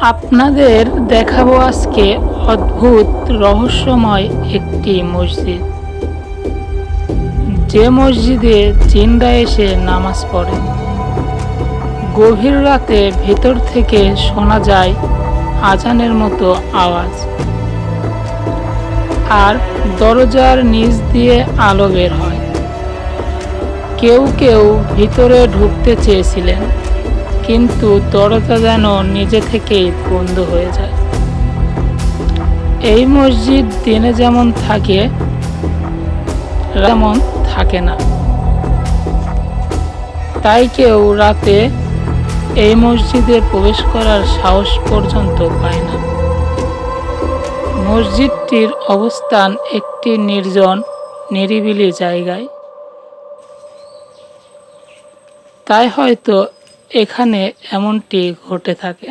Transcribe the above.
আপনাদের দেখাবো আজকে অদ্ভুত রহস্যময় একটি মসজিদ, যে মসজিদে জিনরা এসে নামাজ পড়ে। গভীর রাতে ভেতর থেকে শোনা যায় আজানের মতো আওয়াজ, আর দরজার নিচ দিয়ে আলো বের হয়। কেউ কেউ ভিতরে ঢুকতে চেয়েছিলেন, কিন্তু দরজা যেন নিজে থেকেই বন্ধ হয়ে যায়। এই মসজিদ দিনে যেমন থাকে তেমন থাকে না, তাই কেউ রাতে এই মসজিদে প্রবেশ করার সাহস পর্যন্ত পায় না। মসজিদটির অবস্থান একটি নির্জন নিরিবিলি জায়গায়, তাই হয়তো এখানে এমনটি ঘটে থাকে।